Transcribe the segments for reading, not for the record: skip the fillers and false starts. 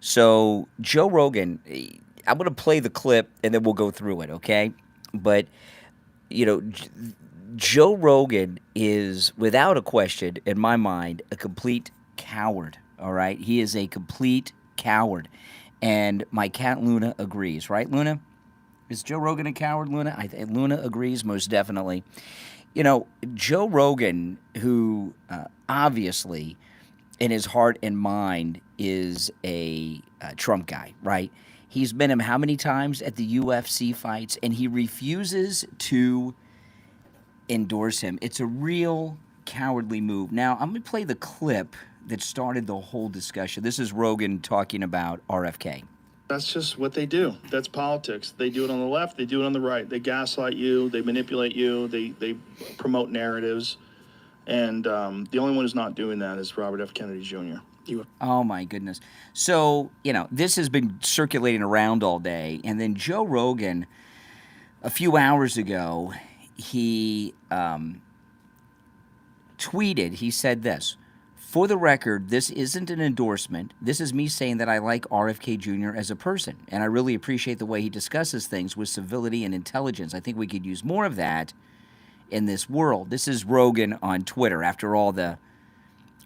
So Joe Rogan, I'm going to play the clip and then we'll go through it, okay? But you know, Joe Rogan is, without a question, in my mind, a complete coward. All right, he is a complete coward, and my cat Luna agrees. Right, Luna? Is Joe Rogan a coward, Luna? Luna agrees most definitely. You know, Joe Rogan, who obviously in his heart and mind is a Trump guy, right? He's been him how many times at the UFC fights, and he refuses to endorse him. It's a real cowardly move. Now, I'm going to play the clip that started the whole discussion. This is Rogan talking about RFK. That's just what they do. That's politics. They do it on the left. They do it on the right. They gaslight you. They manipulate you. They promote narratives. And the only one who's not doing that is Robert F. Kennedy Jr. Oh, my goodness. So, you know, this has been circulating around all day. And then Joe Rogan, a few hours ago, he tweeted, he said this: "For the record, this isn't an endorsement. This is me saying that I like RFK Jr. as a person, and I really appreciate the way he discusses things with civility and intelligence. I think we could use more of that in this world." This is Rogan on Twitter after all the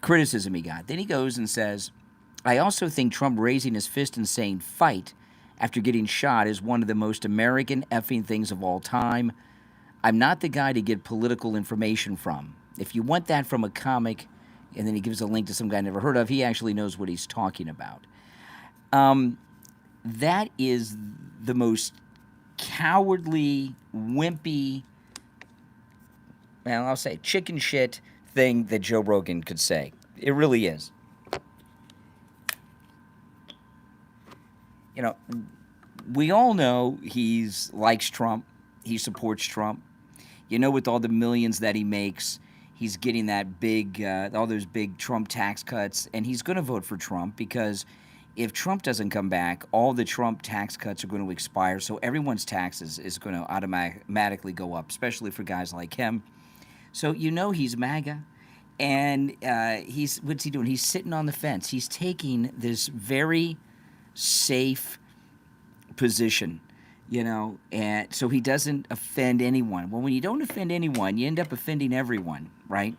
criticism he got. Then he goes and says, "I also think Trump raising his fist and saying fight after getting shot is one of the most American effing things of all time. I'm not the guy to get political information from. If you want that from a comic," and then he gives a link to some guy I never heard of, he actually knows what he's talking about. That is the most cowardly, wimpy, well, I'll say chicken shit thing that Joe Rogan could say. It really is. You know, we all know he likes Trump. He supports Trump. You know, with all the millions that he makes, he's getting that big, all those big Trump tax cuts, and he's going to vote for Trump because if Trump doesn't come back, all the Trump tax cuts are going to expire, so everyone's taxes is going to automatically go up, especially for guys like him. So you know he's MAGA, and what's he doing? He's sitting on the fence. He's taking this very safe position, you know, and so he doesn't offend anyone. Well, when you don't offend anyone, you end up offending everyone, right?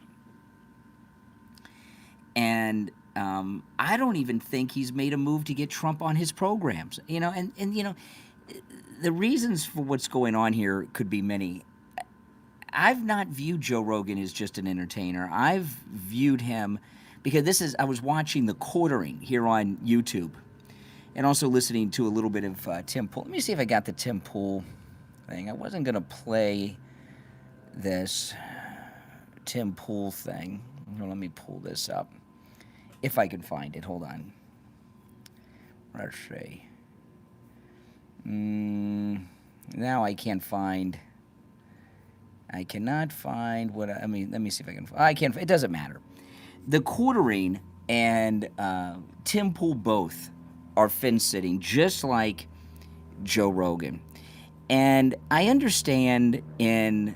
And I don't even think he's made a move to get Trump on his programs, you know, and you know, the reasons for what's going on here could be many. I've not viewed Joe Rogan as just an entertainer. I've viewed him because I was watching The Quartering here on YouTube and also listening to a little bit of Tim Pool. Let me see if I got the Tim Pool thing. I wasn't going to play this Tim Pool thing. Let me pull this up. If I can find it. Hold on. Let's see. Now I can't find... I cannot find what I mean. Let me see if I can. I can't. It doesn't matter. The Quartering and Tim Pool both are fence sitting, just like Joe Rogan. And I understand in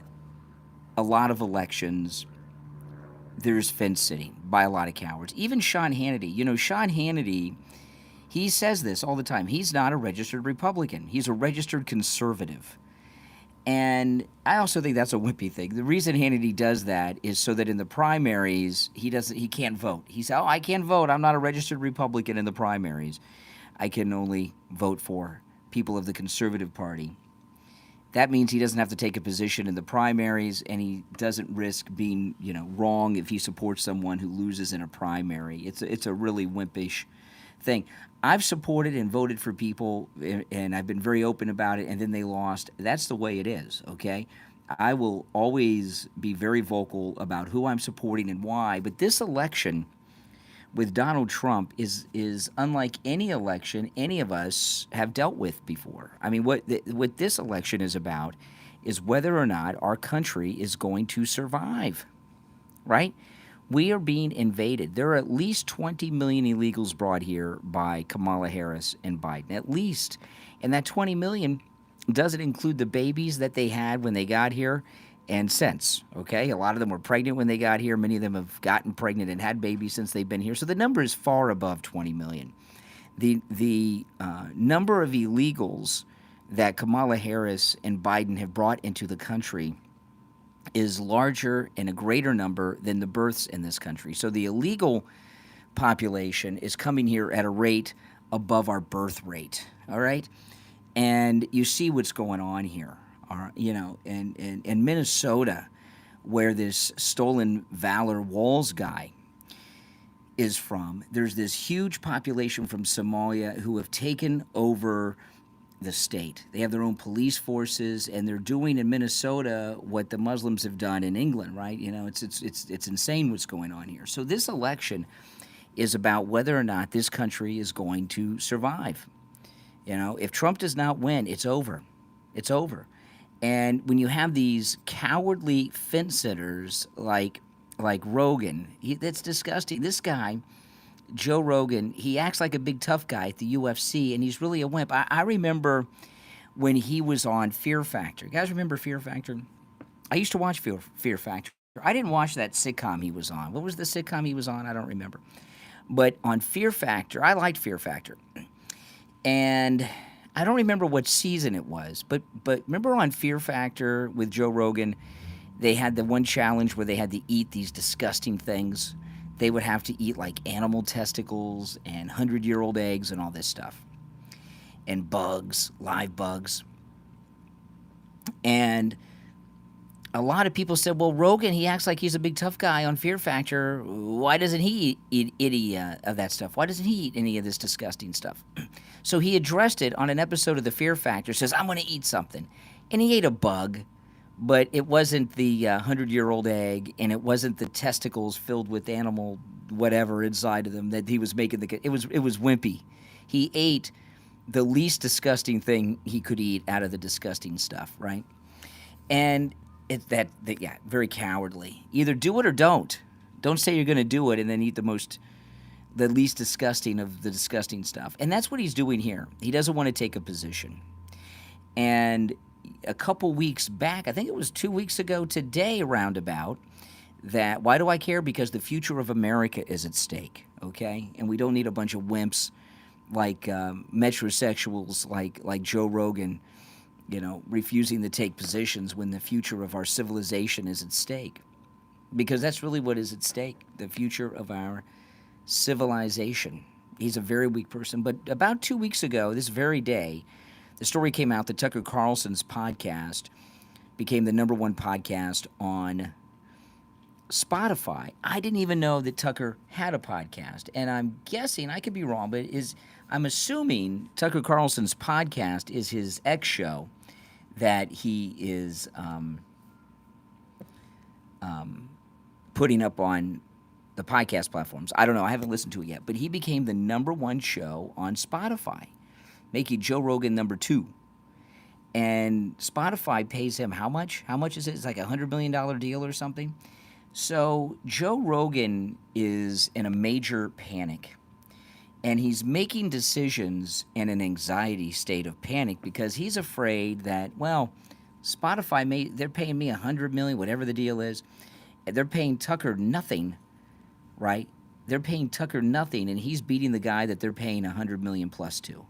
a lot of elections, there's fence sitting by a lot of cowards. Even Sean Hannity. You know, Sean Hannity, he says this all the time. He's not a registered Republican. He's a registered conservative. And I also think that's a wimpy thing. The reason Hannity does that is so that in the primaries, he can't vote. He said, "Oh, I can't vote. I'm not a registered Republican in the primaries. I can only vote for people of the Conservative Party." That means he doesn't have to take a position in the primaries, and he doesn't risk being, you know, wrong if he supports someone who loses in a primary. It's a really wimpish thing. I've supported and voted for people, and I've been very open about it, and then they lost. That's the way it is, okay? I will always be very vocal about who I'm supporting and why, but this election with Donald Trump is unlike any election any of us have dealt with before. I mean, what this election is about is whether or not our country is going to survive, right? We are being invaded. There are at least 20 million illegals brought here by Kamala Harris and Biden, at least. And that 20 million doesn't include the babies that they had when they got here and since, okay? A lot of them were pregnant when they got here. Many of them have gotten pregnant and had babies since they've been here. So the number is far above 20 million. The number of illegals that Kamala Harris and Biden have brought into the country is larger and a greater number than the births in this country. So the illegal population is coming here at a rate above our birth rate, all right? And you see what's going on here, in Minnesota, where this stolen valor Walz guy is from. There's this huge population from Somalia who have taken over the state. They have their own police forces, and they're doing in Minnesota what the Muslims have done in England, right? It's insane what's going on here. So this election is about whether or not this country is going to survive. If Trump does not win, it's over. It's over. And when you have these cowardly fence sitters like Rogan, that's disgusting. This guy, Joe Rogan, he acts like a big tough guy at the UFC, and he's really a wimp. I remember when he was on Fear Factor. You guys remember Fear Factor? I used to watch Fear Factor. I didn't watch that sitcom he was on. What was the sitcom he was on? I don't remember. But on Fear Factor, I liked Fear Factor. And I don't remember what season it was, but remember on Fear Factor with Joe Rogan, they had the one challenge where they had to eat these disgusting things. They would have to eat like animal testicles and 100-year-old eggs and all this stuff. And bugs, live bugs. And a lot of people said, well, Rogan, he acts like he's a big tough guy on Fear Factor. Why doesn't he eat any of that stuff? Why doesn't he eat any of this disgusting stuff? So he addressed it on an episode of the Fear Factor, says, I'm going to eat something. And he ate a bug, but it wasn't the 100-year-old egg, and it wasn't the testicles filled with animal whatever inside of them that he was making. It was wimpy. He ate the least disgusting thing he could eat out of the disgusting stuff, right? And it's very cowardly. Either do it or don't. Don't say you're going to do it and then eat the least disgusting of the disgusting stuff. And that's what he's doing here. He doesn't want to take a position. And a couple weeks back, I think it was 2 weeks ago today, roundabout, that why do I care? Because the future of America is at stake, okay? And we don't need a bunch of wimps like metrosexuals like Joe Rogan, refusing to take positions when the future of our civilization is at stake. Because that's really what is at stake, the future of our civilization. He's a very weak person. But about 2 weeks ago, this very day, the story came out that Tucker Carlson's podcast became the #1 podcast on Spotify. I didn't even know that Tucker had a podcast. And I'm guessing, I could be wrong, but I'm assuming Tucker Carlson's podcast is his X show that he is putting up on the podcast platforms. I don't know. I haven't listened to it yet. But he became the #1 show on Spotify, making Joe Rogan #2. And Spotify pays him how much? How much is it? It's like a $100 million deal or something. So Joe Rogan is in a major panic. And he's making decisions in an anxiety state of panic because he's afraid that, well, Spotify, they're paying me $100 million, whatever the deal is. They're paying Tucker nothing, right? They're paying Tucker nothing, and he's beating the guy that they're paying $100 million plus to.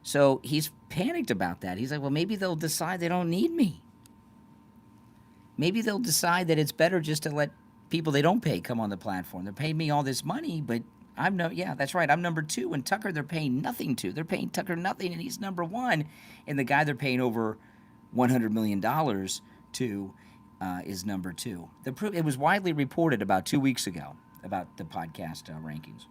So he's panicked about that. He's like, well, maybe they'll decide they don't need me. Maybe they'll decide that it's better just to let people they don't pay come on the platform. They're paying me all this money, but that's right, I'm #2, and Tucker they're paying nothing to. They're paying Tucker nothing, and he's #1, and the guy they're paying over $100 million to is #2. It was widely reported about 2 weeks ago about the podcast rankings.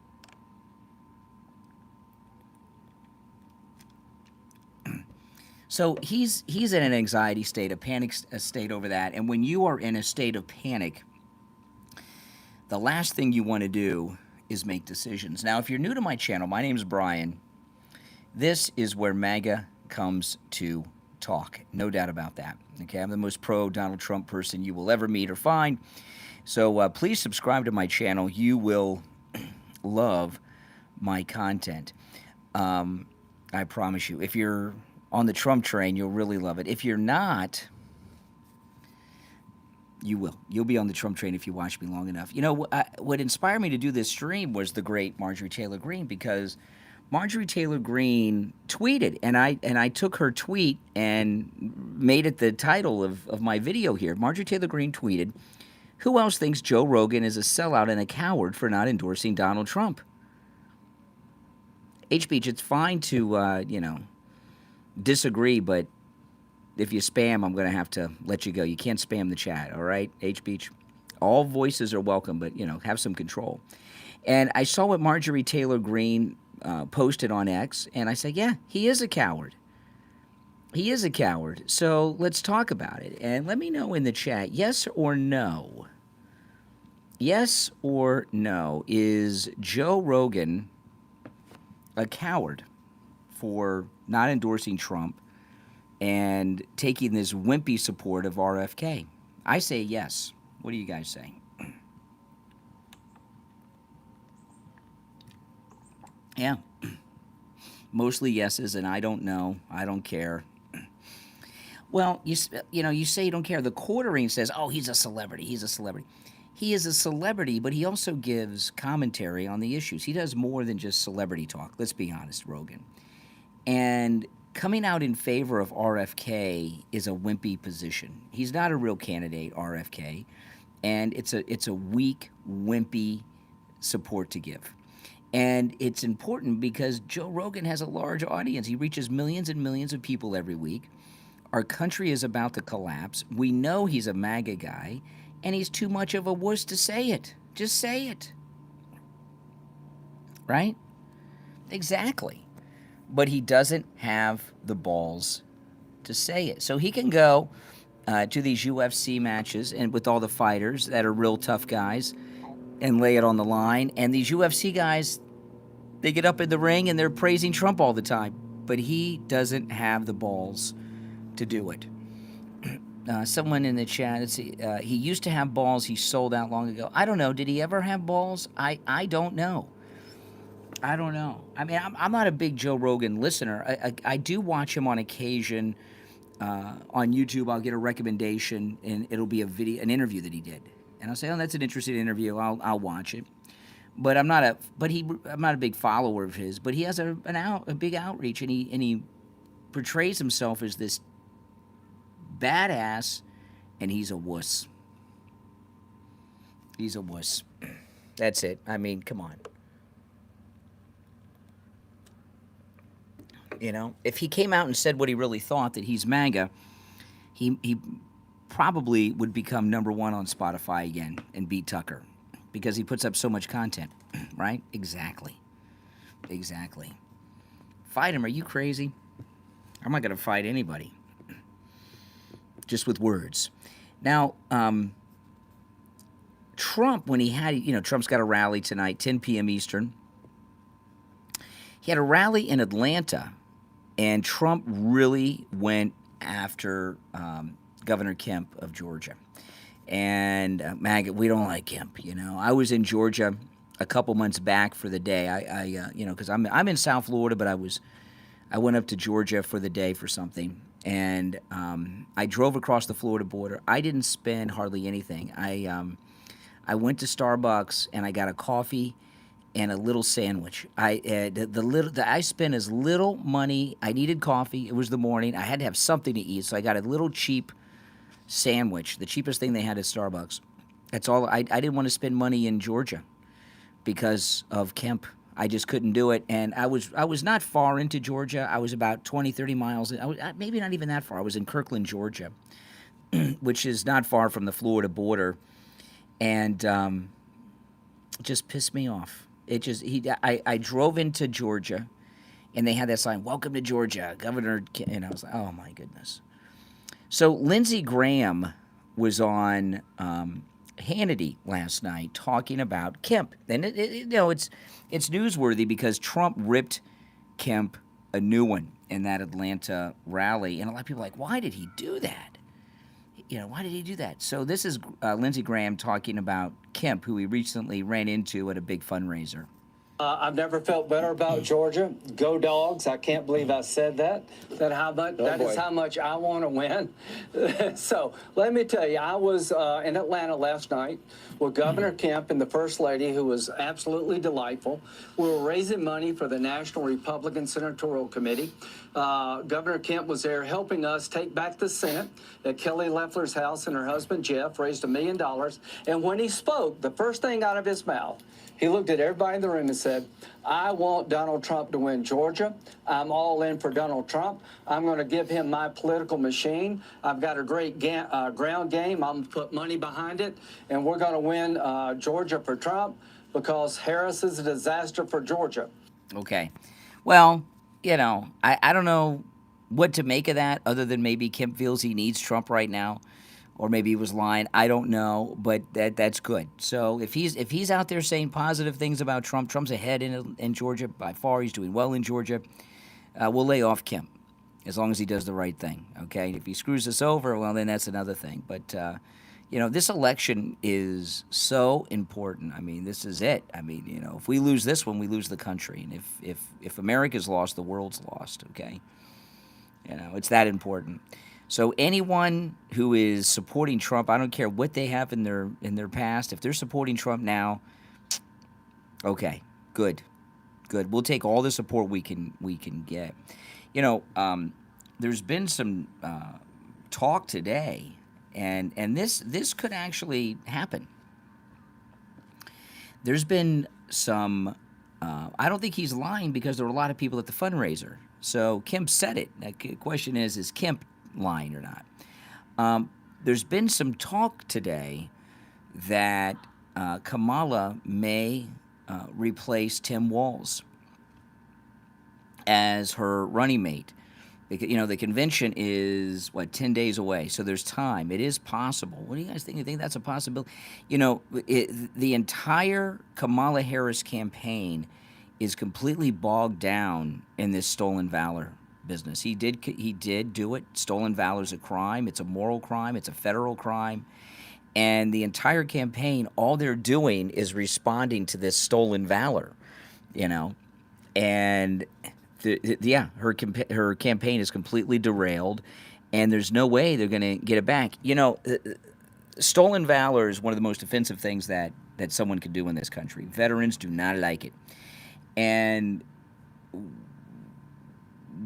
So he's in an anxiety state, a panic state over that. And when you are in a state of panic, the last thing you want to do is make decisions. Now, if you're new to my channel, my name's Brian. This is where MAGA comes to talk. No doubt about that. Okay, I'm the most pro-Donald Trump person you will ever meet or find. So please subscribe to my channel. You will love my content. I promise you. If you're on the Trump train, you'll really love it. If you're not, you will. You'll be on the Trump train if you watch me long enough. What inspired me to do this stream was the great Marjorie Taylor Greene, because Marjorie Taylor Greene tweeted, and I took her tweet and made it the title of my video here. Marjorie Taylor Greene tweeted, "Who else thinks Joe Rogan is a sellout and a coward for not endorsing Donald Trump?" H-Beach, it's fine to, disagree, but if you spam, I'm going to have to let you go. You can't spam the chat, all right, H-Beach? All voices are welcome, but, have some control. And I saw what Marjorie Taylor Greene posted on X, and I said, yeah, he is a coward. He is a coward. So let's talk about it. And let me know in the chat, yes or no. Yes or no, is Joe Rogan a coward for not endorsing Trump and taking this wimpy support of RFK? I say yes. What do you guys say? Yeah. Mostly yeses, and I don't know. I don't care. Well, you say you don't care. The quartering says, oh, he's a celebrity. He's a celebrity. He is a celebrity, but he also gives commentary on the issues. He does more than just celebrity talk. Let's be honest, Rogan. And coming out in favor of RFK is a wimpy position. He's not a real candidate, RFK, and it's a weak, wimpy support to give. And it's important because Joe Rogan has a large audience. He reaches millions and millions of people every week. Our country is about to collapse. We know he's a MAGA guy, and he's too much of a wuss to say it. Just say it. Right? Exactly. But he doesn't have the balls to say it. So he can go to these UFC matches and with all the fighters that are real tough guys and lay it on the line. And these UFC guys, they get up in the ring and they're praising Trump all the time. But he doesn't have the balls to do it. Someone in the chat, let's see, he used to have balls. He sold out long ago. I don't know. Did he ever have balls? I don't know. I don't know. I mean, I'm not a big Joe Rogan listener. I do watch him on occasion on YouTube. I'll get a recommendation, and it'll be an interview that he did, and I'll say, "Oh, that's an interesting interview. I'll watch it." But I'm not a big follower of his. But he has a big outreach, and he portrays himself as this badass, and he's a wuss. He's a wuss. That's it. I mean, come on. If he came out and said what he really thought, that he's MAGA, he probably would become #1 on Spotify again and beat Tucker because he puts up so much content, right? Exactly. Fight him. Are you crazy? I'm not going to fight anybody. Just with words. Now, Trump, when he had, Trump's got a rally tonight, 10 p.m. Eastern. He had a rally in Atlanta, and Trump really went after Governor Kemp of Georgia. And MAGA, we don't like Kemp, I was in Georgia a couple months back for the day. Because I'm in South Florida, but I went up to Georgia for the day for something. And I drove across the Florida border. I didn't spend hardly anything. I went to Starbucks and I got a coffee and a little sandwich. I spent as little money. I needed coffee. It was the morning. I had to have something to eat, so I got a little cheap sandwich, the cheapest thing they had at Starbucks. That's all. I didn't want to spend money in Georgia because of Kemp. I just couldn't do it, and I was not far into Georgia. I was about 20, 30 miles. Maybe not even that far. I was in Kirkland, Georgia, which is not far from the Florida border, and it just pissed me off. I drove into Georgia, and they had that sign, "Welcome to Georgia, Governor," and I was like, oh my goodness. So Lindsey Graham was on Hannity last night talking about Kemp. And it's newsworthy because Trump ripped Kemp a new one in that Atlanta rally. And a lot of people are like, why did he do that? Why did he do that? So this is Lindsey Graham talking about Kemp, who he recently ran into at a big fundraiser. I've never felt better about Georgia. Go Dogs! I can't believe I said that. That is how much I want to win. So let me tell you, I was in Atlanta last night with Governor Kemp and the First Lady, who was absolutely delightful. We were raising money for the National Republican Senatorial Committee. Governor Kemp was there helping us take back the Senate at Kelly Loeffler's house, and her husband Jeff raised $1 million. And when he spoke, the first thing out of his mouth, he looked at everybody in the room and said, I want Donald Trump to win Georgia. I'm all in for Donald Trump. I'm going to give him my political machine. I've got a great ground game. I'm going to put money behind it. And we're going to win Georgia for Trump because Harris is a disaster for Georgia. Okay. Well, you know, I don't know what to make of that other than maybe Kemp feels he needs Trump right now. Or maybe he was lying. I don't know, but that's good. So if he's out there saying positive things about Trump, Trump's ahead in Georgia by far. He's doing well in Georgia. We'll lay off Kemp as long as he does the right thing. Okay, if he screws us over, well, then that's another thing. But you know, this election is so important. I mean, this is it. I mean, you know, if we lose this one, we lose the country, and if America's lost, the world's lost. Okay, you know, it's that important. So anyone who is supporting Trump, I don't care what they have in their past, if they're supporting Trump now, okay, good. We'll take all the support we can get. You know, there's been some talk today, and this could actually happen. There's been some. I don't think he's lying because there were a lot of people at the fundraiser. So Kemp said it. The question is Kemp lying or not? There's been some talk today that Kamala may replace Tim Walz as her running mate. You know, the convention is, 10 days away, so there's time. It is possible. What do you guys think? You think that's a possibility? You know, the entire Kamala Harris campaign is completely bogged down in this stolen valor business. He did do it. Stolen valor is a crime. It's a moral crime. It's a federal crime. And the entire campaign, all they're doing is responding to this stolen valor, you know. And her campaign is completely derailed, and there's no way they're going to get it back. You know, stolen valor is one of the most offensive things that someone could do in this country. Veterans do not like it. And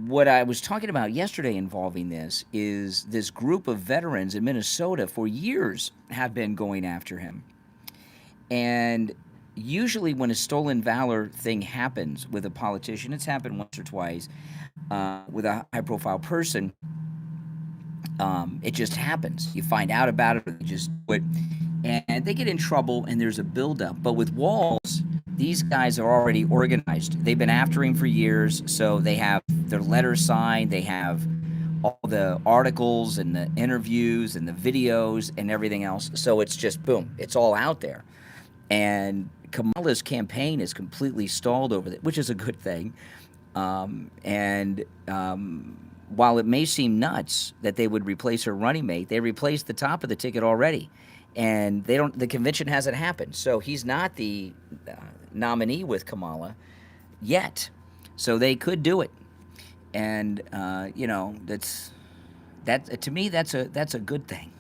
what I was talking about yesterday involving this is this group of veterans in Minnesota for years have been going after him. And usually when a stolen valor thing happens with a politician, it's happened once or twice, with a high-profile person, it just happens. You find out about it, or they just do it, and they get in trouble, and there's a buildup. But with Walz, these guys are already organized. They've been after him for years, so they have their letters signed. They have all the articles and the interviews and the videos and everything else. So it's just, boom, it's all out there. And Kamala's campaign is completely stalled over it, which is a good thing. While it may seem nuts that they would replace her running mate, they replaced the top of the ticket already. And the convention hasn't happened. So he's not the nominee with Kamala yet. So they could do it. And you know, that to me that's a good thing.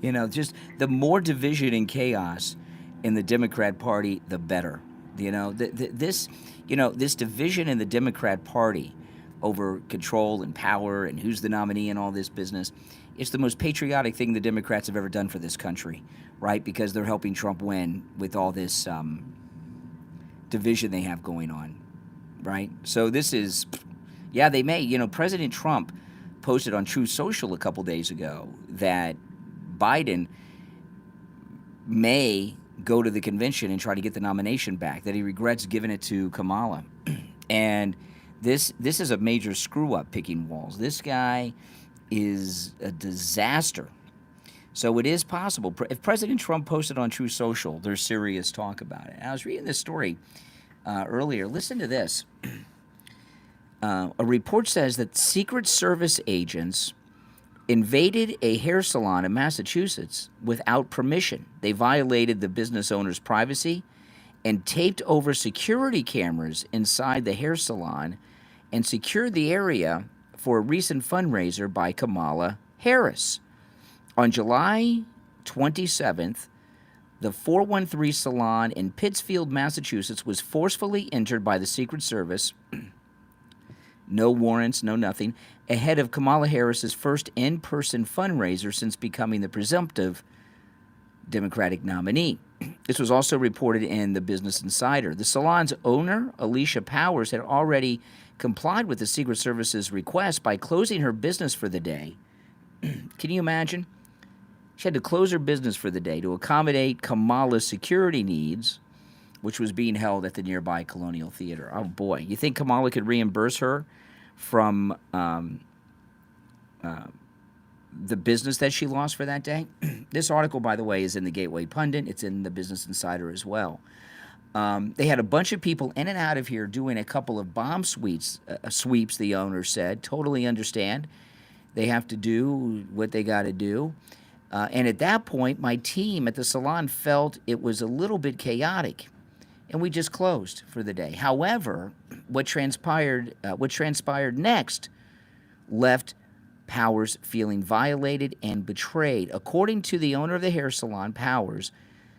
You know, just the more division and chaos in the Democrat Party, the better. You know, this division in the Democrat Party over control and power and who's the nominee and all this business, it's the most patriotic thing the Democrats have ever done for this country, right? Because they're helping Trump win with all this division they have going on, right? So this is, yeah, they may. You know, President Trump posted on Truth Social a couple days ago that Biden may go to the convention and try to get the nomination back, that he regrets giving it to Kamala. And this is a major screw-up, picking Walz. This guy is a disaster. So it is possible. If President Trump posted on Truth Social, there's serious talk about it. And I was reading this story earlier. Listen to this. A report says that Secret Service agents invaded a hair salon in Massachusetts without permission. They violated the business owner's privacy and taped over security cameras inside the hair salon and secured the area for a recent fundraiser by Kamala Harris. On July 27th, the 413 salon in Pittsfield, Massachusetts was forcefully entered by the Secret Service, no warrants, no nothing, ahead of Kamala Harris's first in-person fundraiser since becoming the presumptive Democratic nominee. This was also reported in the Business Insider. The salon's owner, Alicia Powers, had already complied with the Secret Service's request by closing her business for the day. Can you imagine? She had to close her business for the day to accommodate Kamala's security needs, which was being held at the nearby Colonial Theater. Oh, boy. You think Kamala could reimburse her from the business that she lost for that day? This article, by the way, is in the Gateway Pundit. It's in the Business Insider as well. They had a bunch of people in and out of here doing a couple of bomb sweeps, the owner said. Totally understand. They have to do what they got to do. And at that point, my team at the salon felt it was a little bit chaotic, and we just closed for the day. However, what transpired next left Powers feeling violated and betrayed. According to the owner of the hair salon, Powers,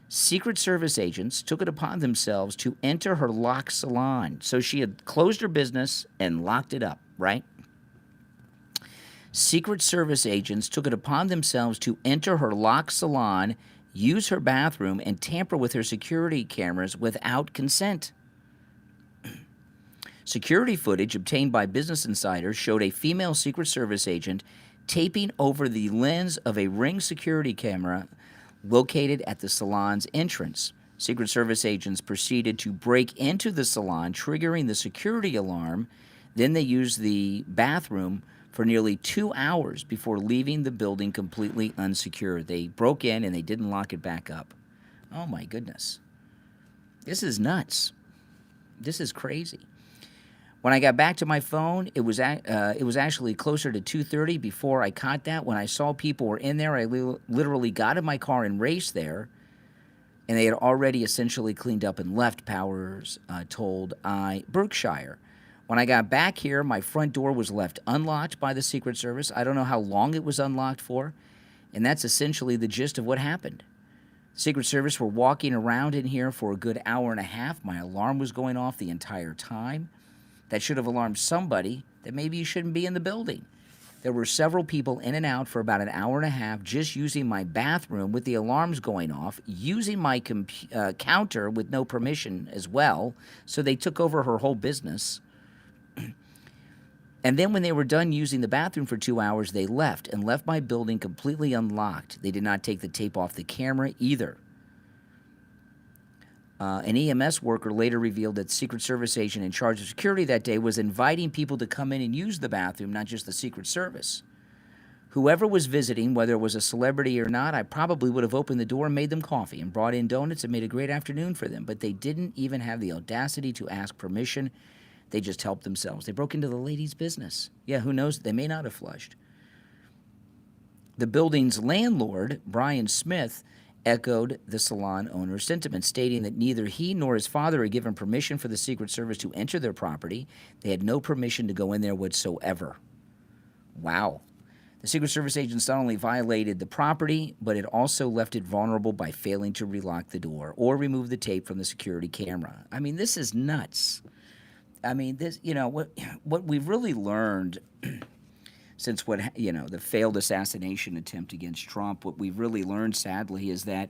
Secret Service agents took it upon themselves to enter her locked salon. So she had closed her business and locked it up, right? Secret Service agents took it upon themselves to enter her locked salon, use her bathroom, and tamper with her security cameras without consent. Security footage obtained by Business Insider showed a female Secret Service agent taping over the lens of a Ring security camera located at the salon's entrance. Secret Service agents proceeded to break into the salon, triggering the security alarm. Then they used the bathroom for nearly 2 hours before leaving the building completely unsecured. They broke in and they didn't lock it back up. Oh, my goodness. This is nuts. This is crazy. When I got back to my phone, it was actually closer to 2:30 before I caught that. When I saw people were in there, I literally got in my car and raced there, and they had already essentially cleaned up and left, Powers told Berkshire. When I got back here, my front door was left unlocked by the Secret Service. I don't know how long it was unlocked for, and that's essentially the gist of what happened. Secret Service were walking around in here for a good hour and a half. My alarm was going off the entire time. That should have alarmed somebody that maybe you shouldn't be in the building. There were several people in and out for about an hour and a half just using my bathroom with the alarms going off, using my counter with no permission as well, so they took over her whole business. And then when they were done using the bathroom for 2 hours, they left and left my building completely unlocked. They did not take the tape off the camera either. An EMS worker later revealed that the Secret Service agent in charge of security that day was inviting people to come in and use the bathroom, not just the Secret Service. Whoever was visiting, whether it was a celebrity or not, I probably would have opened the door and made them coffee and brought in donuts and made a great afternoon for them. But they didn't even have the audacity to ask permission. They just helped themselves. They broke into the lady's business. Yeah, who knows? They may not have flushed. The building's landlord, Brian Smith, echoed the salon owner's sentiment, stating that neither he nor his father had given permission for the Secret Service to enter their property. They had no permission to go in there whatsoever. Wow. The Secret Service agents not only violated the property, but it also left it vulnerable by failing to relock the door or remove the tape from the security camera. I mean, this is nuts. I mean, this, what we've really learned since the failed assassination attempt against Trump, what we've really learned, sadly, is that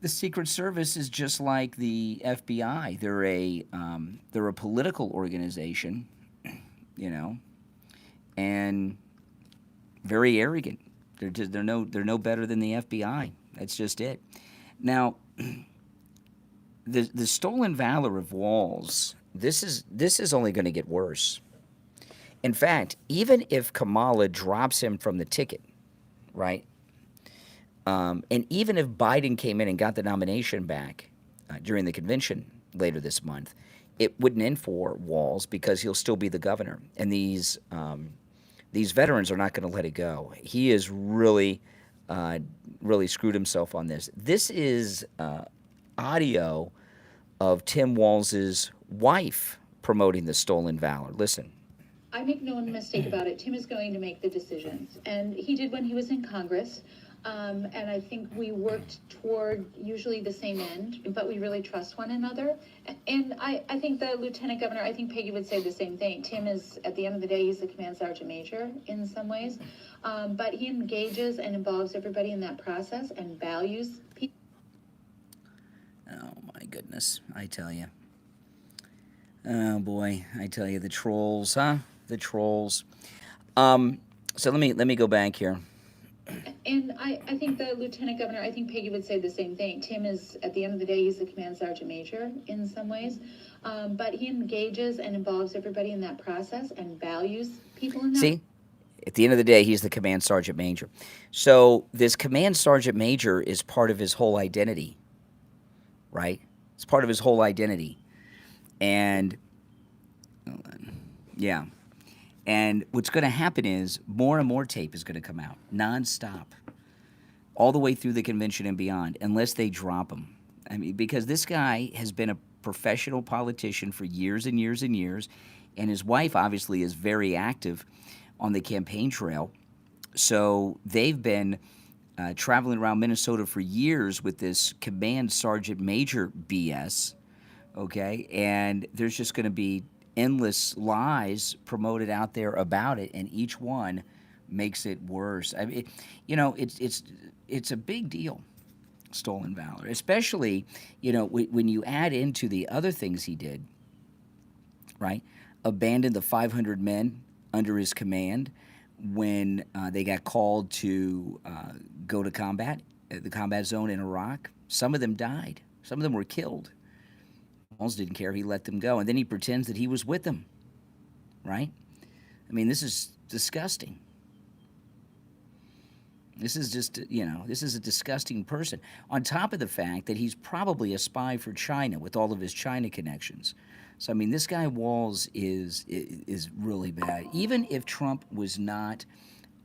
the Secret Service is just like the FBI. They're a political organization, and very arrogant. They're no better than the FBI. That's just it. Now, the stolen valor of Walz. This is only going to get worse. In fact, even if Kamala drops him from the ticket, right, and even if Biden came in and got the nomination back during the convention later this month, it wouldn't end for Walz because he'll still be the governor. And these veterans are not going to let it go. He has really screwed himself on this. This is audio of Tim Walz's wife promoting the stolen valor. Listen. I make no mistake about it. Tim is going to make the decisions, and he did when he was in Congress. And I think we worked toward usually the same end, but we really trust one another. And I think the Lieutenant Governor, I think Peggy would say the same thing. Tim is, at the end of the day, he's the Command Sergeant Major in some ways, but he engages and involves everybody in that process and values people. Oh my goodness, I tell you. Oh boy, I tell you, the trolls, huh? The trolls. So let me go back here. And I think the Lieutenant Governor, I think Peggy would say the same thing. Tim is, at the end of the day, he's the Command Sergeant Major in some ways, but he engages and involves everybody in that process and values people in that. See, at the end of the day, he's the Command Sergeant Major. So this Command Sergeant Major is part of his whole identity, right? It's part of his whole identity. And, yeah. And what's going to happen is more and more tape is going to come out, nonstop, all the way through the convention and beyond, unless they drop him. I mean, because this guy has been a professional politician for years and years and years, and his wife obviously is very active on the campaign trail. So they've been traveling around Minnesota for years with this Command Sergeant Major BS, okay? And there's just going to be endless lies promoted out there about it, and each one makes it worse. I mean, it's a big deal, stolen valor, especially, when you add into the other things he did, right? Abandoned the 500 men under his command when they got called to go to combat, the combat zone in Iraq. Some of them died. Some of them were killed. Walz didn't care. He let them go. And then he pretends that he was with them, right? I mean, this is disgusting. This is just, this is a disgusting person. On top of the fact that he's probably a spy for China with all of his China connections. So, I mean, this guy Walz is really bad. Even if Trump was not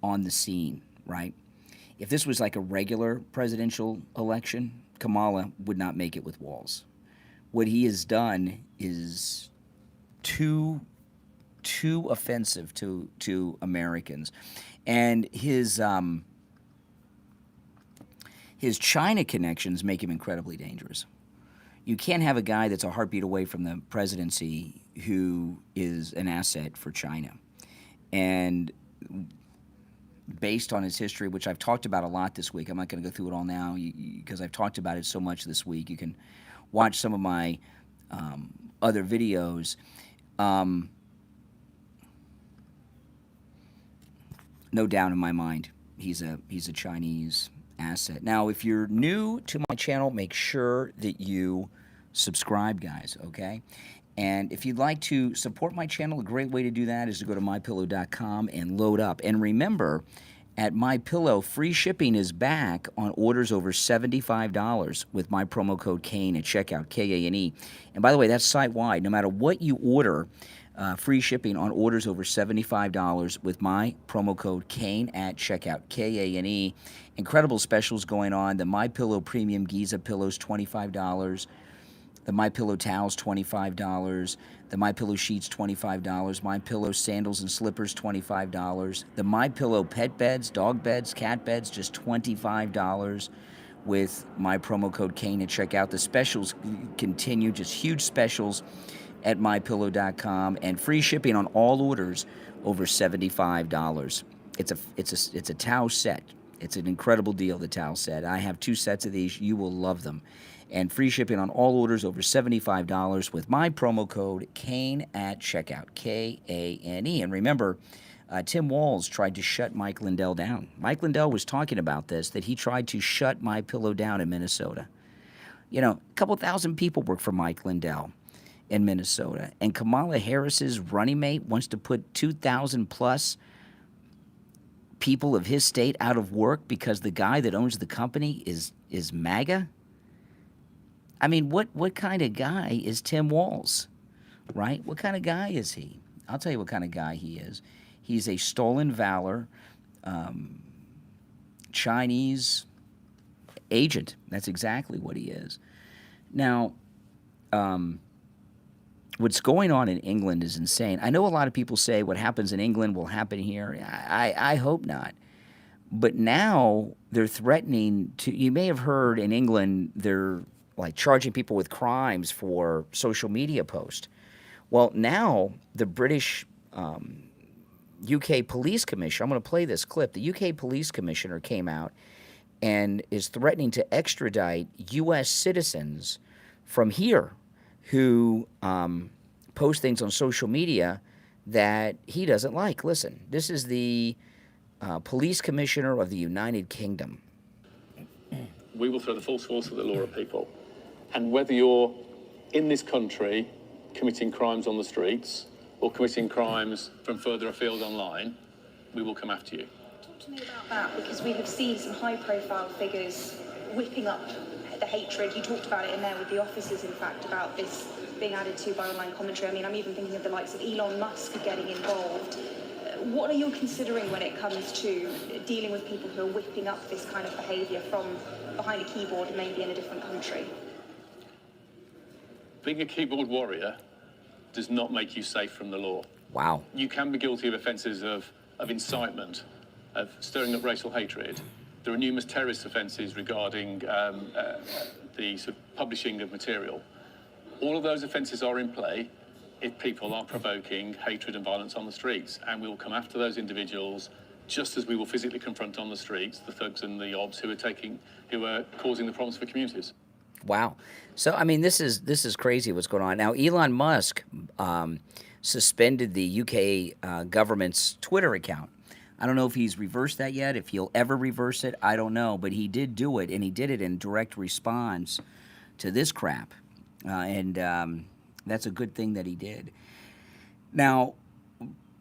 on the scene, right? If this was like a regular presidential election, Kamala would not make it with Walz. What he has done is too offensive to Americans, and his China connections make him incredibly dangerous. You can't have a guy that's a heartbeat away from the presidency who is an asset for China, and based on his history, which I've talked about a lot this week. I'm not going to go through it all now because I've talked about it so much this week. You can watch some of my other videos. No doubt in my mind, he's a Chinese asset. Now, if you're new to my channel, make sure that you subscribe, guys, okay? And if you'd like to support my channel, a great way to do that is to go to mypillow.com and load up. And remember, at MyPillow, free shipping is back on orders over $75 with my promo code Kane at checkout, K-A-N-E. And by the way, that's site-wide. No matter what you order, free shipping on orders over $75 with my promo code Kane at checkout, K-A-N-E. Incredible specials going on. The MyPillow Premium Giza pillows, $25. The MyPillow towels, $25. The MyPillow sheets, $25. MyPillow sandals and slippers, $25. The MyPillow pet beds, dog beds, cat beds, just $25 with my promo code Kane at checkout. The specials continue, just huge specials at mypillow.com, and free shipping on all orders over $75. It's a towel set. It's an incredible deal, the towel set. I have 2 sets of these. You will love them. And free shipping on all orders over $75 with my promo code Kane at checkout, K-A-N-E. And remember, Tim Walz tried to shut Mike Lindell down. Mike Lindell was talking about this, that he tried to shut MyPillow down in Minnesota. A couple thousand people work for Mike Lindell in Minnesota. And Kamala Harris's running mate wants to put 2,000 plus people of his state out of work because the guy that owns the company is MAGA? I mean, what kind of guy is Tim Walz, right? What kind of guy is he? I'll tell you what kind of guy he is. He's a stolen valor Chinese agent. That's exactly what he is. Now, what's going on in England is insane. I know a lot of people say what happens in England will happen here. I hope not. But now they're threatening to, you may have heard in England, they're like charging people with crimes for social media posts. Well, now the British UK Police Commissioner, I'm going to play this clip. The UK Police Commissioner came out and is threatening to extradite U.S. citizens from here who post things on social media that he doesn't like. Listen, this is the Police Commissioner of the United Kingdom. We will throw the full force of the law at people. And whether you're in this country committing crimes on the streets or committing crimes from further afield online, we will come after you. Talk to me about that, because we have seen some high-profile figures whipping up the hatred. You talked about it in there with the officers, in fact, about this being added to by online commentary. I mean, I'm even thinking of the likes of Elon Musk getting involved. What are you considering when it comes to dealing with people who are whipping up this kind of behaviour from behind a keyboard, maybe in a different country? Being a keyboard warrior does not make you safe from the law. Wow. You can be guilty of offences of incitement, of stirring up racial hatred. There are numerous terrorist offences regarding the sort of publishing of material. All of those offences are in play if people are provoking hatred and violence on the streets, and we will come after those individuals just as we will physically confront on the streets the thugs and the obs who are causing the problems for communities. Wow. So, I mean, this is crazy what's going on. Now, Elon Musk suspended the UK government's Twitter account. I don't know if he's reversed that yet, if he'll ever reverse it. I don't know. But he did do it, and he did it in direct response to this crap. And that's a good thing that he did. Now,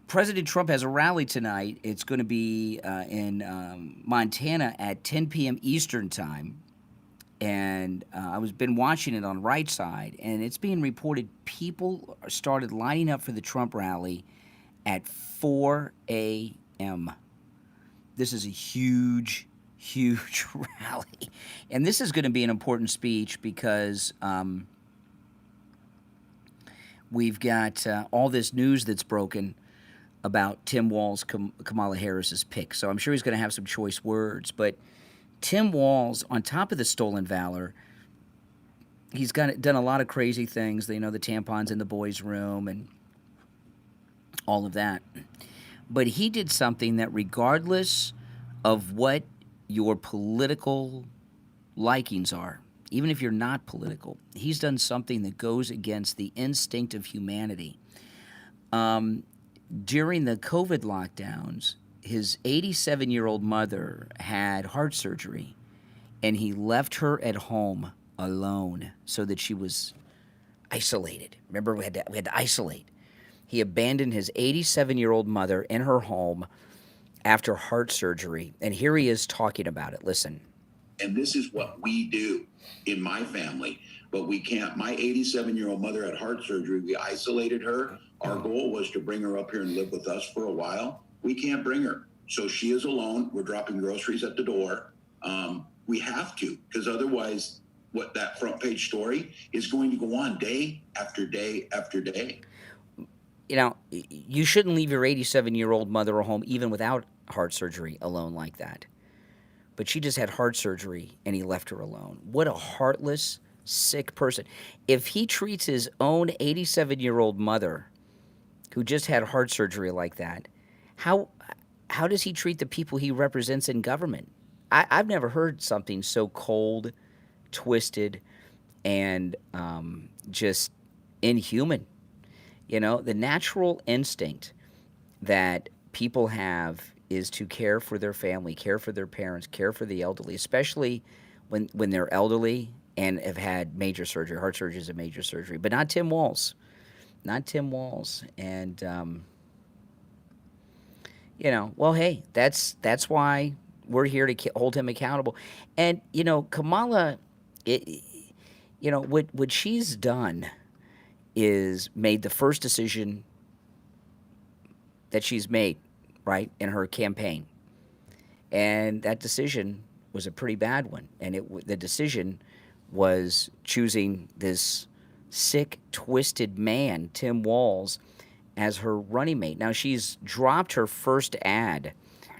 President Trump has a rally tonight. It's going to be in Montana at 10 p.m. Eastern Time. And I was been watching it on Right Side, and it's being reported people started lining up for the Trump rally at 4 a.m. This is a huge, huge rally. And this is going to be an important speech because we've got all this news that's broken about Tim Walz, Kamala Harris's pick. So I'm sure he's going to have some choice words, but Tim Walz, on top of the stolen valor, he's done a lot of crazy things. You know, the tampons in the boys' room and all of that. But he did something that, regardless of what your political likings are, even if you're not political, he's done something that goes against the instinct of humanity. During the COVID lockdowns, his 87-year-old mother had heart surgery, and he left her at home alone so that she was isolated. Remember, we had to isolate. He abandoned his 87-year-old mother in her home after heart surgery, and here he is talking about it. Listen. And this is what we do in my family, but we can't. My 87-year-old mother had heart surgery. We isolated her. Our goal was to bring her up here and live with us for a while. We can't bring her. So she is alone. We're dropping groceries at the door. We have to, because otherwise what that front page story is going to go on day after day after day. You know, you shouldn't leave your 87-year-old mother at home even without heart surgery alone like that. But she just had heart surgery, and he left her alone. What a heartless, sick person. If he treats his own 87-year-old mother, who just had heart surgery like that, how does he treat the people he represents in government? I've never heard something so cold, twisted, and just inhuman. You know, the natural instinct that people have is to care for their family, care for their parents, care for the elderly, especially when they're elderly and have had major surgery. Heart surgery is a major surgery, but not Tim Walz. Not Tim Walz. And, you know, well, hey, that's why we're here to hold him accountable. And, you know, Kamala, you know, what she's done is made the first decision that she's made, right, in her campaign. And that decision was a pretty bad one. And the decision was choosing this sick, twisted man, Tim Walz, as her running mate. Now, she's dropped her first ad,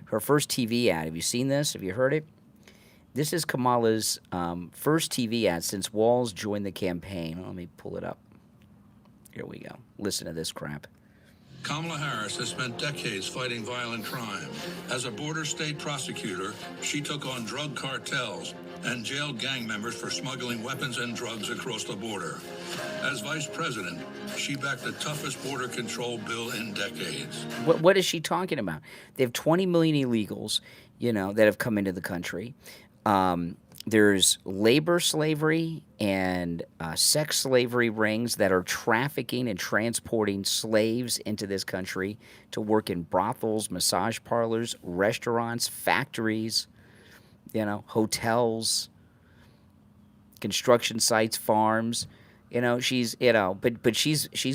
her first TV ad. Have you seen this? Have you heard it? This is Kamala's first TV ad since Walz joined the campaign. Let me pull it up. Here we go. Listen to this crap. Kamala Harris has spent decades fighting violent crime. As a border state prosecutor, she took on drug cartels and jailed gang members for smuggling weapons and drugs across the border. As vice president, she backed the toughest border control bill in decades. What is she talking about? They have 20 million illegals, that have come into the country. There's labor slavery and sex slavery rings that are trafficking and transporting slaves into this country to work in brothels, massage parlors, restaurants, factories, hotels, construction sites, farms. She's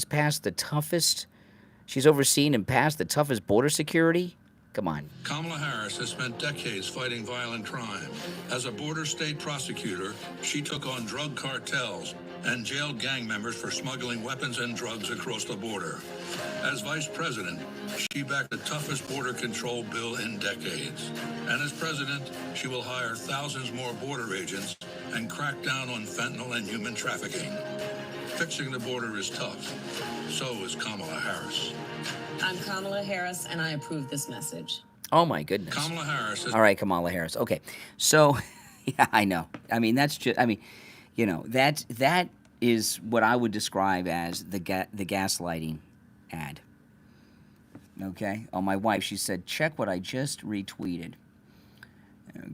passed the toughest. She's overseen and passed the toughest border security. Come on. Kamala Harris has spent decades fighting violent crime. As a border state prosecutor, she took on drug cartels and jailed gang members for smuggling weapons and drugs across the border. As vice president, she backed the toughest border control bill in decades. And as president, she will hire thousands more border agents and crack down on fentanyl and human trafficking. Fixing the border is tough. So is Kamala Harris. I'm Kamala Harris, and I approve this message. Oh, my goodness. Kamala Harris. All right, Kamala Harris. Okay. So, yeah, I know. I mean, that's just, that is what I would describe as the gaslighting ad. Okay. Oh, my wife, she said, check what I just retweeted.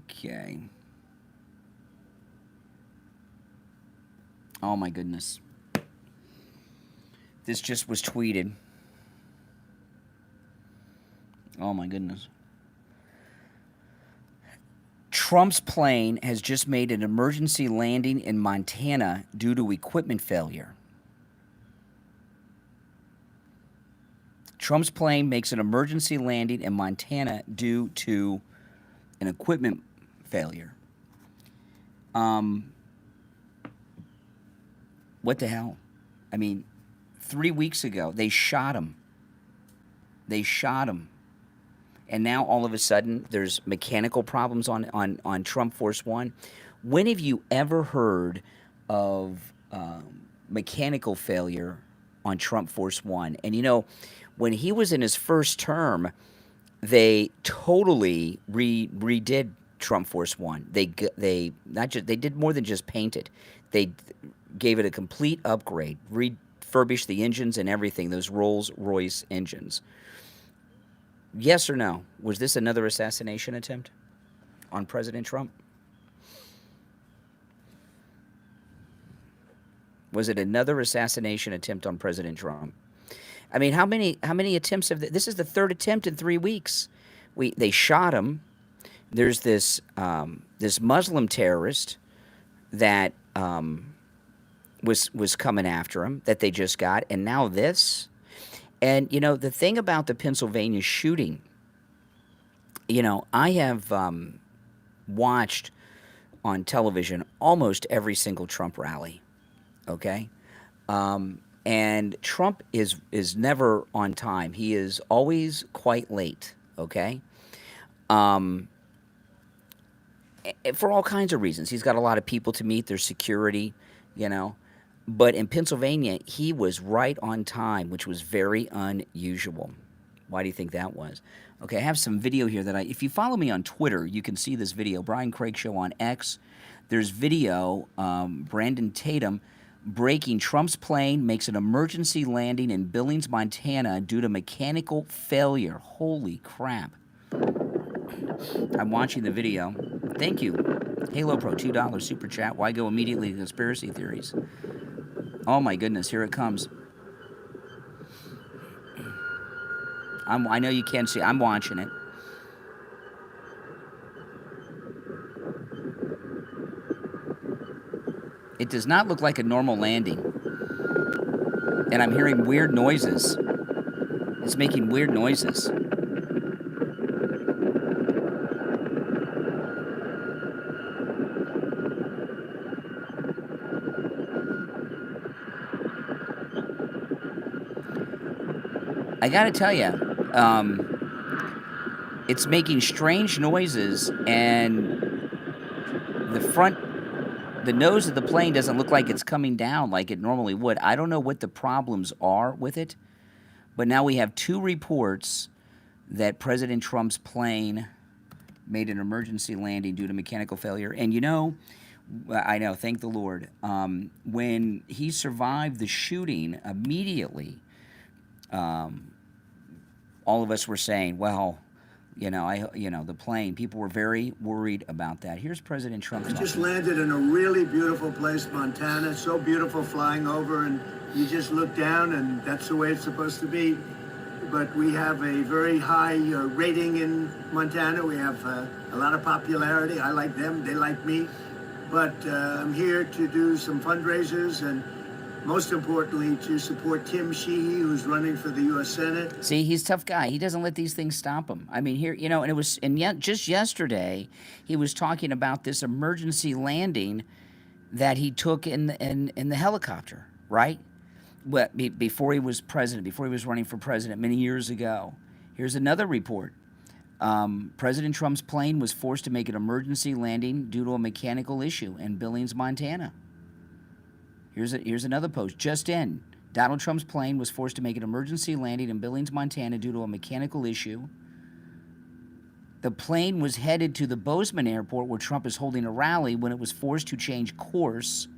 Okay. Oh, my goodness. This just was tweeted. Oh, my goodness. Trump's plane has just made an emergency landing in Montana due to equipment failure. Trump's plane makes an emergency landing in Montana due to an equipment failure. What the hell? I mean, 3 weeks ago, they shot him. They shot him. And now, all of a sudden, there's mechanical problems on Trump Force One. When have you ever heard of mechanical failure on Trump Force One? And, when he was in his first term, they totally redid Trump Force One. They did more than just paint it. They gave it a complete upgrade, refurbished the engines and everything, those Rolls-Royce engines. Yes or no? Was this another assassination attempt on President Trump? Was it another assassination attempt on President Trump? I mean, how many attempts have this is the third attempt in 3 weeks. They shot him. There's this Muslim terrorist that was coming after him that they just got, and now this. And, the thing about the Pennsylvania shooting, I have watched on television almost every single Trump rally, okay? And Trump is never on time. He is always quite late, okay? For all kinds of reasons. He's got a lot of people to meet. There's security, But in Pennsylvania, he was right on time, which was very unusual. Why do you think that was? Okay, I have some video here that if you follow me on Twitter, you can see this video. Brian Craig Show on X. There's video, Brandon Tatum breaking Trump's plane makes an emergency landing in Billings, Montana due to mechanical failure. Holy crap. I'm watching the video. Thank you. Halo Pro, $2 super chat. Why go immediately to conspiracy theories? Oh my goodness, here it comes. I know you can't see. I'm watching it. It does not look like a normal landing. And I'm hearing weird noises. It's making weird noises. I got to tell you, it's making strange noises, and the nose of the plane doesn't look like it's coming down like it normally would. I don't know what the problems are with it, but now we have 2 reports that President Trump's plane made an emergency landing due to mechanical failure. And I know, thank the Lord. When he survived the shooting, immediately, all of us were saying, well, the plane, people were very worried about that. Here's President Trump. We just landed in a really beautiful place, Montana. So beautiful flying over, and you just look down, and that's the way it's supposed to be. But we have a very high rating in Montana. We have a lot of popularity. I like them, they like me. But I'm here to do some fundraisers, and most importantly, to support Tim Sheehy, who's running for the U.S. Senate. See, he's a tough guy. He doesn't let these things stop him. I mean, here, and yet just yesterday, he was talking about this emergency landing that he took in the helicopter, right? Well, before he was president, before he was running for president many years ago. Here's another report. President Trump's plane was forced to make an emergency landing due to a mechanical issue in Billings, Montana. Here's another post. Just in, Donald Trump's plane was forced to make an emergency landing in Billings, Montana due to a mechanical issue. The plane was headed to the Bozeman airport where Trump is holding a rally when it was forced to change course.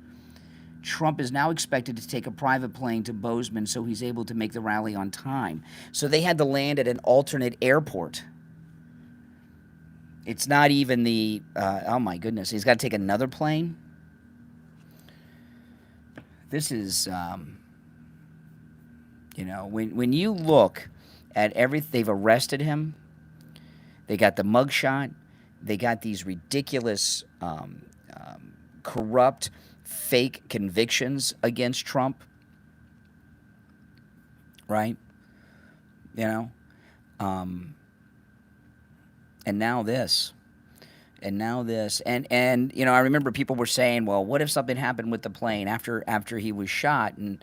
Trump is now expected to take a private plane to Bozeman so he's able to make the rally on time. So they had to land at an alternate airport. It's not even the, oh my goodness, he's got to take another plane? This is, when you look at everything, they've arrested him. They got the mugshot. They got these ridiculous, corrupt, fake convictions against Trump. Right? And now this. And now this, and I remember people were saying, well, what if something happened with the plane after he was shot? And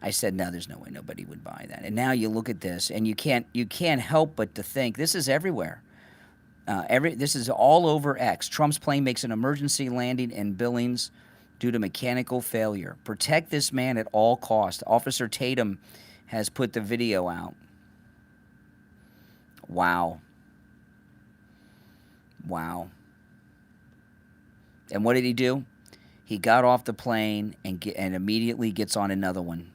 I said, no, there's no way nobody would buy that. And now you look at this, and you can't help but to think this is everywhere. This is all over X. Trump's plane makes an emergency landing in Billings due to mechanical failure. Protect this man at all costs. Officer Tatum has put the video out. Wow. Wow. And what did he do? He got off the plane and immediately gets on another one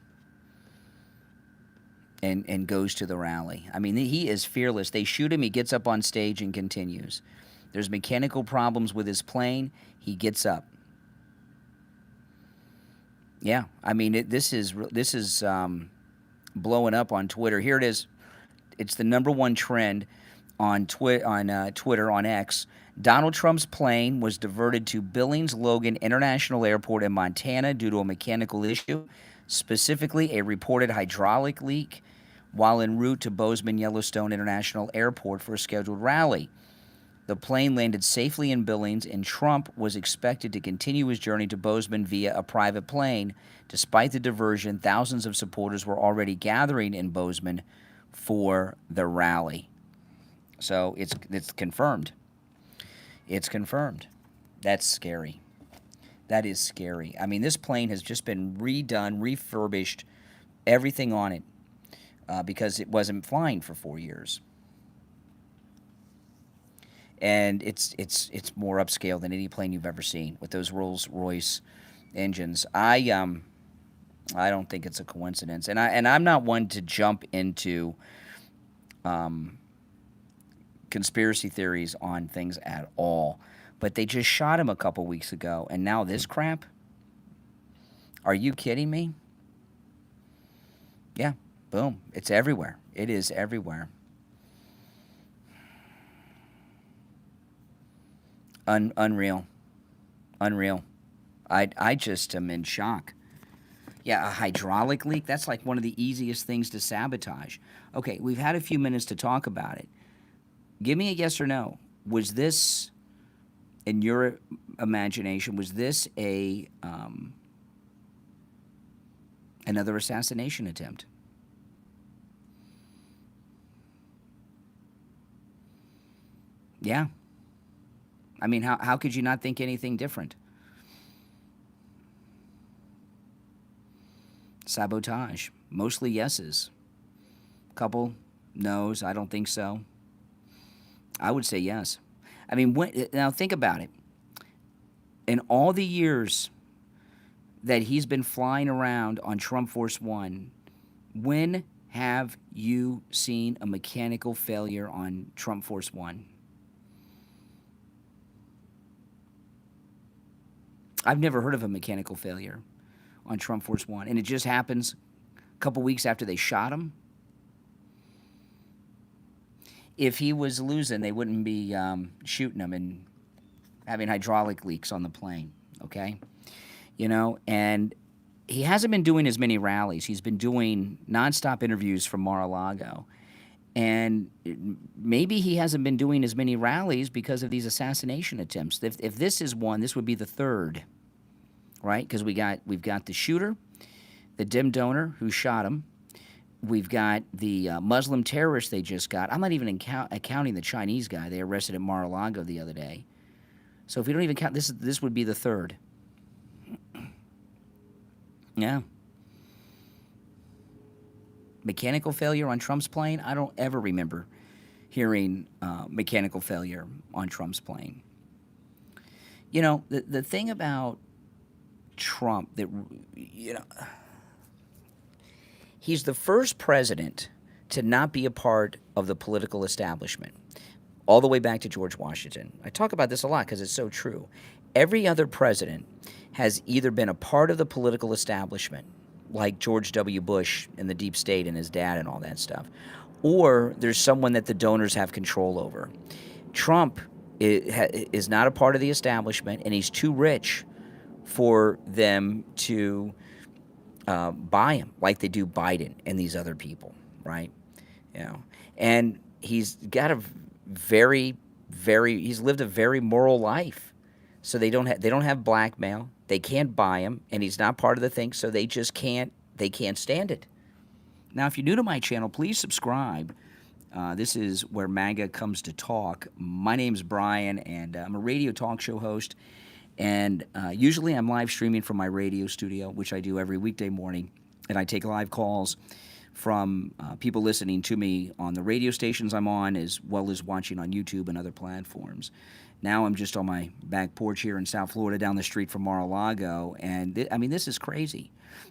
and goes to the rally. I mean, he is fearless. They shoot him. He gets up on stage and continues. There's mechanical problems with his plane. He gets up. Yeah, I mean, this is blowing up on Twitter. Here it is. It's the #1 trend on Twitter, on X. Donald Trump's plane was diverted to Billings Logan International Airport in Montana due to a mechanical issue, specifically a reported hydraulic leak while en route to Bozeman Yellowstone International Airport for a scheduled rally. The plane landed safely in Billings, and Trump was expected to continue his journey to Bozeman via a private plane. Despite the diversion, thousands of supporters were already gathering in Bozeman for the rally. So it's confirmed. It's confirmed. That's scary. That is scary. I mean, this plane has just been redone, refurbished, everything on it, because it wasn't flying for 4 years. And it's more upscale than any plane you've ever seen with those Rolls-Royce engines. I don't think it's a coincidence, and I'm not one to jump into conspiracy theories on things at all. But they just shot him a couple weeks ago, and now this crap? Are you kidding me? Yeah, boom. It's everywhere. It is everywhere. Unreal. Unreal. I just am in shock. Yeah, a hydraulic leak, that's like one of the easiest things to sabotage. Okay, we've had a few minutes to talk about it. Give me a yes or no. Was this, in your imagination, was this another assassination attempt? Yeah. I mean, how could you not think anything different? Sabotage. Mostly yeses. Couple no's. I don't think so. I would say yes. I mean, now think about it. In all the years that he's been flying around on Trump Force One, when have you seen a mechanical failure on Trump Force One? I've never heard of a mechanical failure on Trump Force One, and it just happens a couple weeks after they shot him. If he was losing, they wouldn't be shooting him and having hydraulic leaks on the plane, okay? You know, and he hasn't been doing as many rallies. He's been doing nonstop interviews from Mar-a-Lago. And maybe he hasn't been doing as many rallies because of these assassination attempts. If this is one, this would be the third, right? Because we've got the shooter, the dim donor who shot him. We've got the Muslim terrorist they just got. I'm not even counting the Chinese guy they arrested at Mar-a-Lago the other day. So if we don't even count, this would be the third. Yeah. Mechanical failure on Trump's plane? I don't ever remember hearing mechanical failure on Trump's plane. You know, the thing about Trump that, you know, he's the first president to not be a part of the political establishment, all the way back to George Washington. I talk about this a lot because it's so true. Every other president has either been a part of the political establishment, like George W. Bush and the deep state and his dad and all that stuff, or there's someone that the donors have control over. Trump is not a part of the establishment, and he's too rich for them to buy him like they do Biden and these other people, right? You know, and he's got a he's lived a very moral life. So they don't have blackmail. They can't buy him, and he's not part of the thing, so they just can't stand it. Now, if you're new to my channel, please subscribe. This is where MAGA comes to talk. My name's Brian, and I'm a radio talk show host. And usually I'm live streaming from my radio studio, which I do every weekday morning. And I take live calls from people listening to me on the radio stations I'm on, as well as watching on YouTube and other platforms. Now I'm just on my back porch here in South Florida, down the street from Mar-a-Lago, and I mean, this is crazy.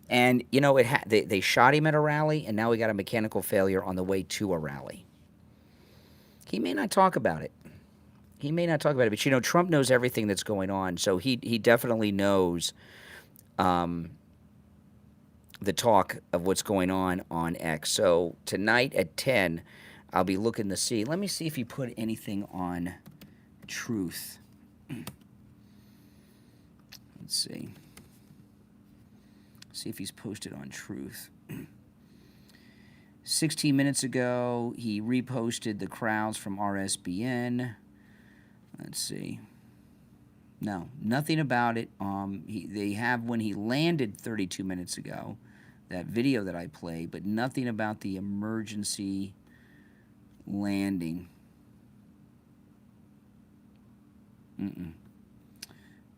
And you know, they shot him at a rally, and now we got a mechanical failure on the way to a rally. He may not talk about it. But you know, Trump knows everything that's going on, so he definitely knows the talk of what's going on X. So tonight at 10, I'll be looking to see. Let me see if he put anything on Truth. Let's see. See if he's posted on Truth. 16 minutes ago, he reposted the crowds from RSBN. Let's see. No, nothing about it. They have when he landed 32 minutes ago, that video that I played, but nothing about the emergency landing.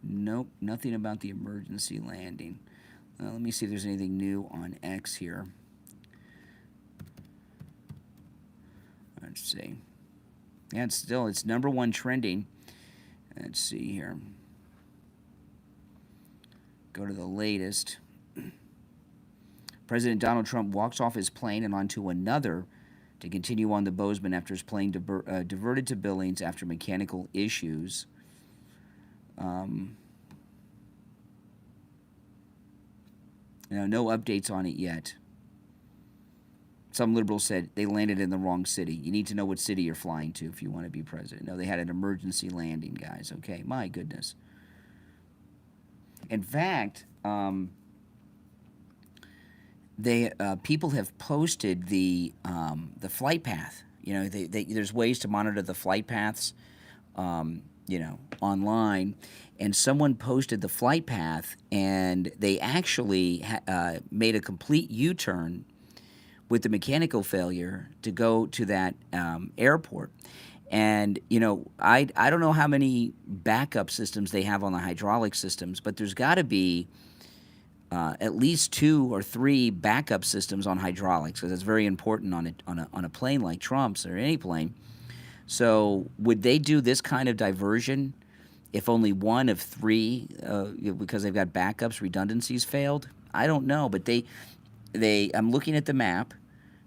Nope, nothing about the emergency landing. Let me see if there's anything new on X here. Let's see. Yeah, it's #1 trending. Let's see here. Go to the latest. President Donald Trump walks off his plane and onto another to continue on the Bozeman after his plane diverted to Billings after mechanical issues. No updates on it yet. Some liberals said they landed in the wrong city. You need to know what city you're flying to if you want to be president. No, they had an emergency landing, guys. Okay, my goodness. In fact, people have posted the flight path. You know, there's ways to monitor the flight paths, online. And someone posted the flight path, and they actually made a complete U-turn with the mechanical failure to go to that airport. And, you know, I don't know how many backup systems they have on the hydraulic systems, but there's got to be at least 2 or 3 backup systems on hydraulics, because it's very important on a plane like Trump's or any plane. So would they do this kind of diversion if only 1 of 3, because they've got backups, redundancies failed? I don't know, but I'm looking at the map.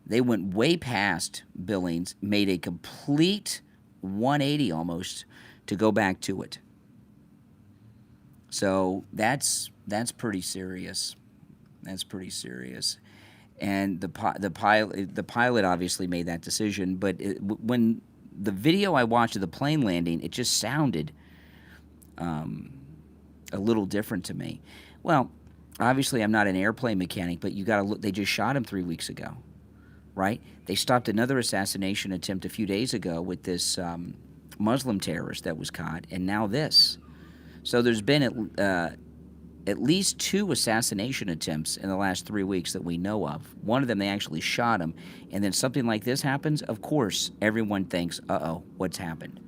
They went way past Billings, made a complete 180 almost to go back to it. So that's pretty serious. That's pretty serious. And the pilot obviously made that decision. But when the video I watched of the plane landing, it just sounded a little different to me. Well, obviously I'm not an airplane mechanic, but you got to look. They just shot him 3 weeks ago, right? They stopped another assassination attempt a few days ago with this Muslim terrorist that was caught, and now this. So there's been at least 2 assassination attempts in the last 3 weeks that we know of. One of them, they actually shot him. And then something like this happens, of course, everyone thinks, uh-oh, what's happened?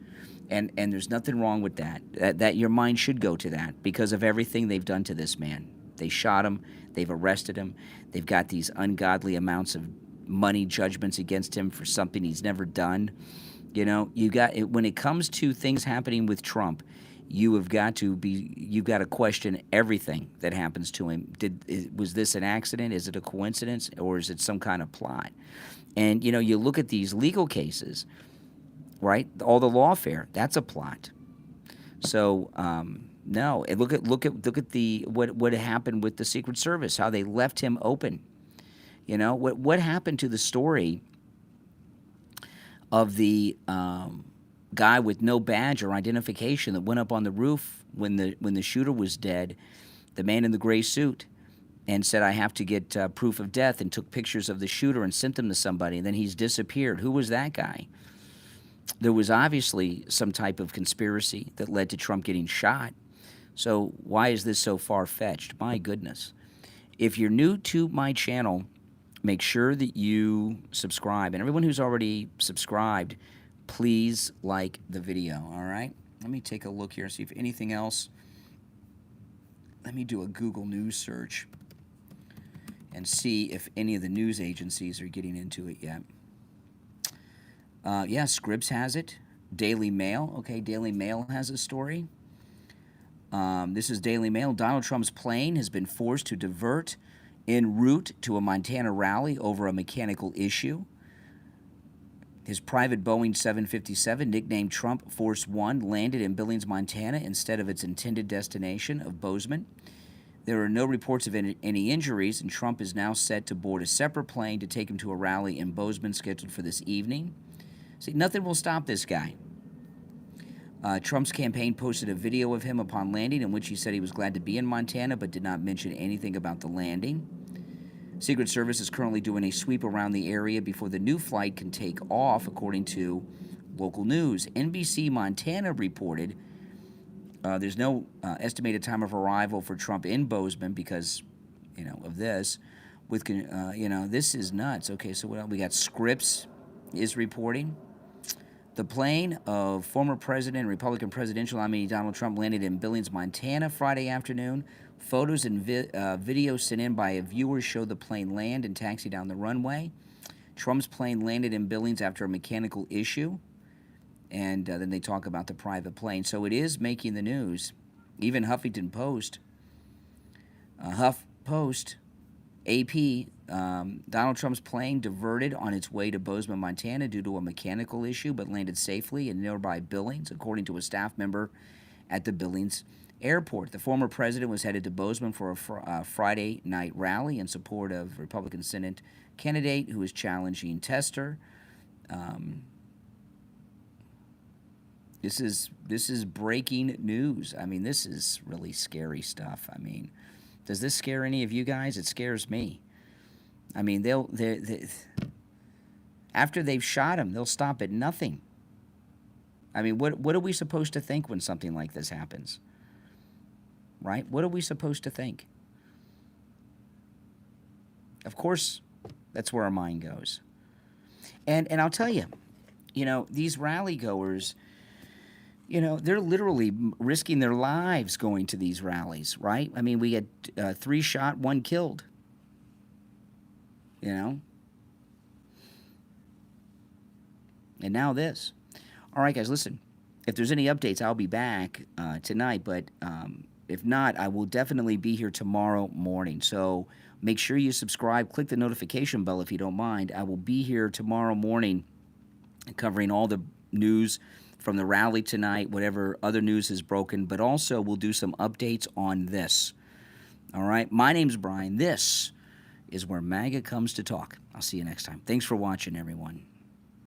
And there's nothing wrong with that. That your mind should go to that because of everything they've done to this man. They shot him. They've arrested him. They've got these ungodly amounts of money judgments against him for something he's never done. You know, when it comes to things happening with Trump, you've got to question everything that happens to him. Was this an accident? Is it a coincidence? Or is it some kind of plot? And, you know, you look at these legal cases, right? All the lawfare, that's a plot. So, no. And look at what happened with the Secret Service, how they left him open. You know, what happened to the story of the guy with no badge or identification that went up on the roof when the shooter was dead, the man in the gray suit, and said, I have to get proof of death, and took pictures of the shooter and sent them to somebody, and then he's disappeared. Who was that guy? There was obviously some type of conspiracy that led to Trump getting shot. So why is this so far-fetched? My goodness. If you're new to my channel, make sure that you subscribe. And everyone who's already subscribed, please like the video, all right? Let me take a look here, see if anything else. Let me do a Google News search and see if any of the news agencies are getting into it yet. Yeah, Scripps has it. Daily Mail. Okay, Daily Mail has a story. This is Daily Mail. Donald Trump's plane has been forced to divert en route to a Montana rally over a mechanical issue. His private Boeing 757, nicknamed Trump Force One, landed in Billings, Montana, instead of its intended destination of Bozeman. There are no reports of any injuries, and Trump is now set to board a separate plane to take him to a rally in Bozeman scheduled for this evening. See, nothing will stop this guy. Trump's campaign posted a video of him upon landing in which he said he was glad to be in Montana but did not mention anything about the landing. Secret Service is currently doing a sweep around the area before the new flight can take off, according to local news. NBC Montana reported there's no estimated time of arrival for Trump in Bozeman because, you know, of this. This is nuts. Okay, so what else? We got Scripps is reporting. The plane of former President and Republican presidential nominee Donald Trump landed in Billings, Montana Friday afternoon. Photos and videos sent in by a viewer show the plane land and taxi down the runway. Trump's plane landed in Billings after a mechanical issue. And then they talk about the private plane. So it is making the news. Even Huffington Post, AP, Donald Trump's plane diverted on its way to Bozeman, Montana due to a mechanical issue, but landed safely in nearby Billings, according to a staff member at the Billings airport. The former president was headed to Bozeman for a Friday night rally in support of Republican Senate candidate who is challenging Tester. This is breaking news. I mean, this is really scary stuff. I mean, does this scare any of you guys? It scares me. I mean, after they've shot him, they'll stop at nothing. I mean, what are we supposed to think when something like this happens? Right? What are we supposed to think? Of course, that's where our mind goes. And I'll tell you, you know, these rally goers, you know, they're literally risking their lives going to these rallies, right? I mean, we had 3 shot, 1 killed. You know? And now this. All right, guys, listen. If there's any updates, I'll be back tonight. But if not, I will definitely be here tomorrow morning. So make sure you subscribe. Click the notification bell if you don't mind. I will be here tomorrow morning covering all the news from the rally tonight, whatever other news is broken. But also, we'll do some updates on this. All right? My name's Brian. This is where MAGA comes to talk. I'll see you next time. Thanks for watching, everyone.